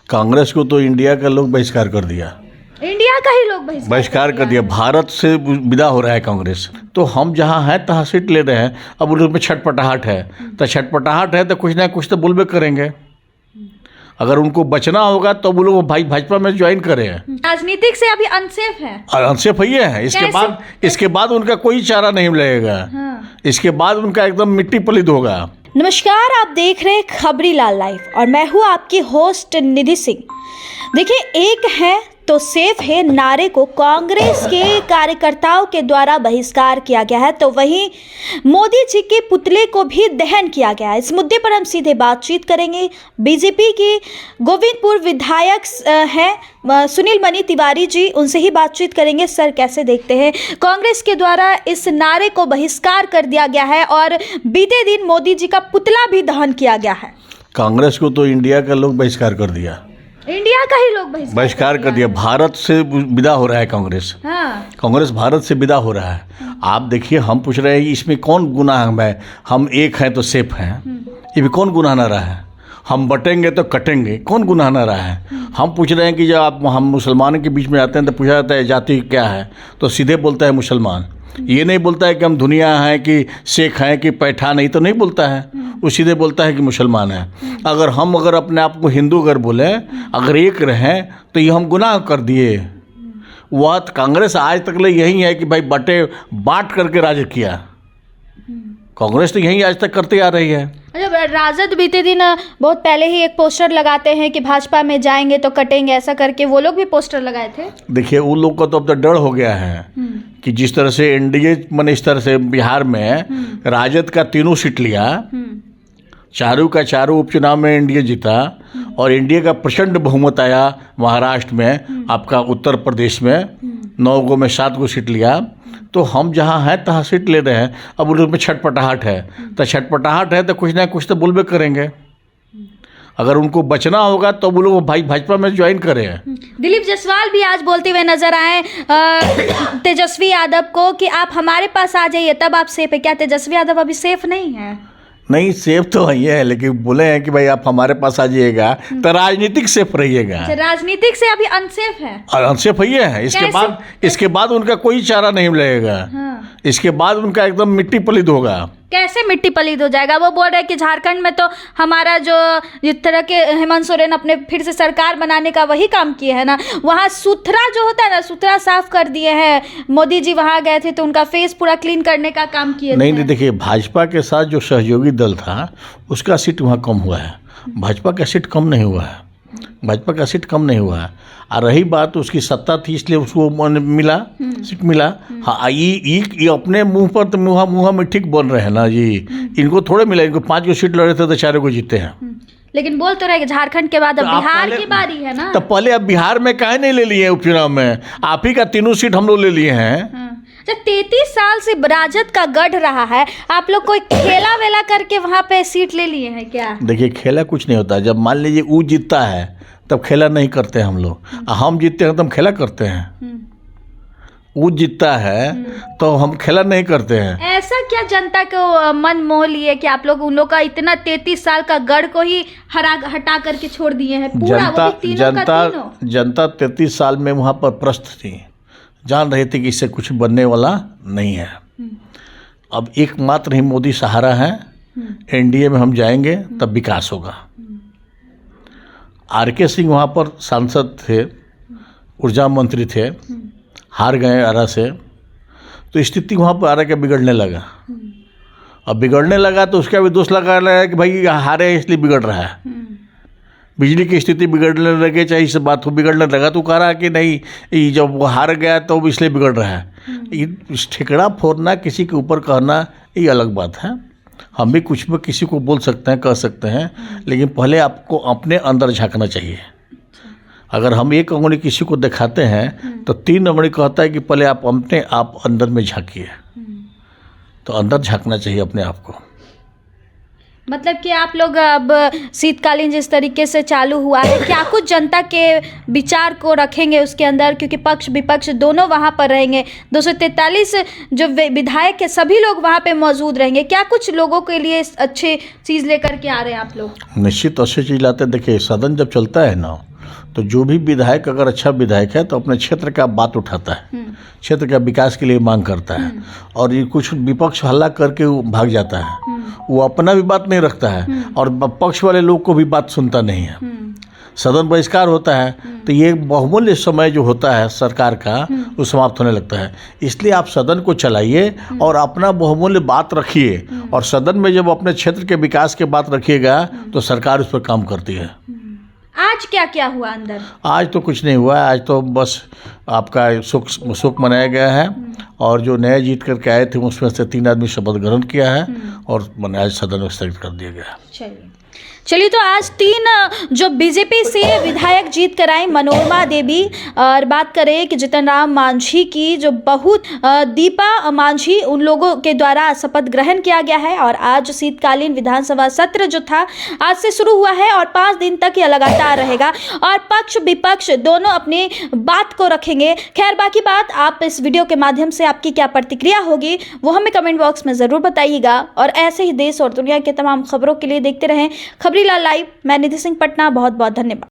कांग्रेस को तो इंडिया का लोग बहिष्कार कर दिया, इंडिया का ही लोग बहिष्कार कर दिया। भारत से विदा हो रहा है कांग्रेस। तो हम जहाँ हैं तहाँ सीट ले रहे हैं। अब उनमें छटपटाहट है, तो छटपटाहट है तो कुछ ना कुछ तो बोलबे करेंगे। अगर उनको बचना होगा तो वो लोग भाई भाजपा में ज्वाइन करें। राजनीतिक से अभी अनसेफ है, अनसेफ ही है। इसके बाद उनका कोई चारा नहीं लगेगा। इसके बाद उनका एकदम मिट्टी पलित होगा। नमस्कार, आप देख रहे हैं खबरी लाल लाइव और मैं हूँ आपकी होस्ट निधि सिंह। देखिए, एक है तो सेफ है नारे को कांग्रेस के कार्यकर्ताओं के द्वारा बहिष्कार किया गया है, तो वहीं मोदी जी के पुतले को भी दहन किया गया है। इस मुद्दे पर हम सीधे बातचीत करेंगे। बीजेपी के गोविंदपुर विधायक हैं सुनील मनी तिवारी जी, उनसे ही बातचीत करेंगे। सर, कैसे देखते हैं कांग्रेस के द्वारा इस नारे को बहिष्कार कर दिया गया है और बीते दिन मोदी जी का पुतला भी दहन किया गया है? कांग्रेस को तो इंडिया का लोग बहिष्कार कर दिया, इंडिया का ही लोग बहिष्कार कर दिया। भारत से विदा हो रहा है कांग्रेस। कांग्रेस भारत से विदा हो रहा है। आप देखिए, हम पूछ रहे हैं इसमें कौन गुनाह है? हम एक हैं तो सेफ हैं, ये भी कौन गुनाह ना रहा है? हम बटेंगे तो कटेंगे, कौन गुनाह ना रहा है? हम पूछ रहे हैं कि जब हम मुसलमानों के बीच में आते हैं तो पूछा जाता है जाति क्या है, तो सीधे बोलता है मुसलमान। ये नहीं बोलता है कि हम दुनिया हैं कि शेख हैं कि पैठा, नहीं तो नहीं बोलता है, वो सीधे बोलता है कि मुसलमान है। अगर अपने आप को हिंदू अगर बोले, अगर एक रहें, तो ये हम गुनाह कर दिए। वह कांग्रेस आज तक ले यही है कि भाई बांट करके राज किया। कांग्रेस तो यही आज तक करते आ रही है। राजद बीते दिन बहुत पहले ही एक पोस्टर लगाते हैं कि भाजपा में जाएंगे तो कटेंगे, ऐसा करके वो लोग भी पोस्टर लगाए थे। देखिए, उन लोग का तो अब तो डर हो गया है कि जिस तरह से एनडीए मैंने इस तरह से बिहार में राजद का 3 सीट लिया, चारों का चारों उपचुनाव में एनडीए जीता और एनडीए का प्रचंड बहुमत आया महाराष्ट्र में, आपका उत्तर प्रदेश में 9 में 7 सीट लिया। तो हम जहाँ हैं तहाँ सीट ले रहे हैं। अब उनमें छटपटाहट है, तो छटपटाहट है तो कुछ ना कुछ तो बोलबे करेंगे। अगर उनको बचना होगा तो वो लोग भाई भाजपा में ज्वाइन करें। दिलीप जायसवाल भी आज बोलते हुए नजर आए तेजस्वी यादव को कि आप हमारे पास आ जाइए तब आप सेफ है। क्या तेजस्वी यादव अभी सेफ नहीं है? नहीं, सेफ तो है, लेकिन बोले हैं कि भाई आप हमारे पास आ जाइएगा तो राजनीतिक सेफ रहिएगा। राजनीतिक से अभी अनसेफ है, अनसेफ ही है। इसके बाद उनका कोई चारा नहीं लगेगा। इसके बाद उनका एकदम मिट्टी पलित होगा। कैसे मिट्टी पलीद हो जाएगा? वो बोल रहे हैं कि झारखंड में तो हमारा जो जिस तरह के हेमंत सोरेन अपने फिर से सरकार बनाने का वही काम किए हैं ना, वहाँ सुथरा जो होता है ना, सुथरा साफ कर दिए हैं। मोदी जी वहाँ गए थे तो उनका फेस पूरा क्लीन करने का काम किए। नहीं, देखिए, भाजपा के साथ जो सहयोगी दल था उसका सीट वहाँ कम हुआ है, भाजपा का सीट कम नहीं हुआ है। भाजपा का सीट कम नहीं हुआ है। और रही बात उसकी सत्ता थी इसलिए उसको मिला, सीट मिला। हाँ, ये अपने मुंह पर तो मुँह में ठीक बोल रहे हैं ना जी। इनको थोड़े मिला, इनको 5 सीट लड़े थे तो 4 को जीते हैं। लेकिन बोल तो रहे झारखंड के बाद अब बिहार की बारी है ना। तो पहले अब बिहार में काहे नहीं ले लिए उपचुनाव में? आप ही का 3 सीट हम लोग ले लिए हैं। 33 साल से राजद का गढ़ रहा है, आप लोग कोई खेला वेला करके वहाँ पे सीट ले लिए हैं क्या? देखिए, खेला कुछ नहीं होता। जब मान लीजिए वो जीतता है तब खेला नहीं करते हम लोग, हम जीतते हैं तो हम खेला करते हैं। वो जीतता है तो हम खेला नहीं करते हैं। ऐसा क्या जनता को मन मोह लिए कि आप लोग उन लोग का इतना 33 साल का गढ़ को ही हटा करके छोड़ दिए हैं? जनता 33 साल में वहाँ पर प्रस्थ थी, जान रहे थे कि इससे कुछ बनने वाला नहीं है। अब एकमात्र ही मोदी सहारा है। एनडीए में हम जाएंगे तब विकास होगा। आर.के. सिंह वहाँ पर सांसद थे, ऊर्जा मंत्री थे, हार गए आरा से, तो स्थिति वहाँ पर आरा के बिगड़ने लगा। अब बिगड़ने लगा तो उसका भी दोष लगा रहा है कि भाई हारे इसलिए बिगड़ रहा है। बिजली की स्थिति बिगड़ने लगे, चाहे इस बात को बिगड़ने लगा तो कह रहा कि नहीं, जब वो हार गया तो इसलिए बिगड़ रहा है। ठिकड़ा फोड़ना, किसी के ऊपर कहना, ये अलग बात है। हम भी कुछ भी किसी को बोल सकते हैं, कह सकते हैं, लेकिन पहले आपको अपने अंदर झांकना चाहिए। अगर हम एक अंगुली किसी को दिखाते हैं तो 3 अंगुली कहता है कि पहले आप अपने आप अंदर में झांकिए। तो अंदर झांकना चाहिए अपने आप को। मतलब कि आप लोग अब शीतकालीन जिस तरीके से चालू हुआ है, क्या कुछ जनता के विचार को रखेंगे उसके अंदर? क्योंकि पक्ष विपक्ष दोनों वहाँ पर रहेंगे, 243 जो विधायक है सभी लोग वहाँ पे मौजूद रहेंगे। क्या कुछ लोगों के लिए अच्छे चीज़ लेकर के आ रहे हैं आप लोग? निश्चित अच्छी चीज़ लाते। देखिए, सदन जब चलता है ना तो जो भी विधायक अगर अच्छा विधायक है तो अपने क्षेत्र का बात उठाता है, क्षेत्र का विकास के लिए मांग करता है। और ये कुछ विपक्ष हल्ला करके वो भाग जाता है, वो अपना भी बात नहीं रखता है और पक्ष वाले लोग को भी बात सुनता नहीं है। सदन बहिष्कार होता है तो ये बहुमूल्य समय जो होता है सरकार का वो समाप्त होने लगता है। इसलिए आप सदन को चलाइए और अपना बहुमूल्य बात रखिए, और सदन में जब अपने क्षेत्र के विकास की बात रखिएगा तो सरकार उस पर काम करती है। आज क्या क्या हुआ अंदर? आज तो कुछ नहीं हुआ है, आज तो बस आपका सुख मनाया गया है, और जो नए जीत करके आए थे उसमें से 3 आदमी शपथ ग्रहण किया है और आज सदन में स्थगित कर दिया गया। चलिए, तो आज 3 जो बीजेपी से विधायक जीत कर आई, मनोरमा देवी, और बात करें कि जितन राम मांझी की जो बहू दीपा मांझी, उन लोगों के द्वारा शपथ ग्रहण किया गया है। और आज शीतकालीन विधानसभा सत्र जो था आज से शुरू हुआ है और 5 दिन तक यह लगातार रहेगा और पक्ष विपक्ष दोनों अपनी बात को रखेंगे। खैर, बाकी बात आप इस वीडियो के माध्यम से आपकी क्या प्रतिक्रिया होगी वो हमें कमेंट बॉक्स में ज़रूर बताइएगा। और ऐसे ही देश और दुनिया के तमाम खबरों के लिए देखते रहें खबरीलाल लाइव। मैं निधि सिंह पटना, बहुत बहुत धन्यवाद।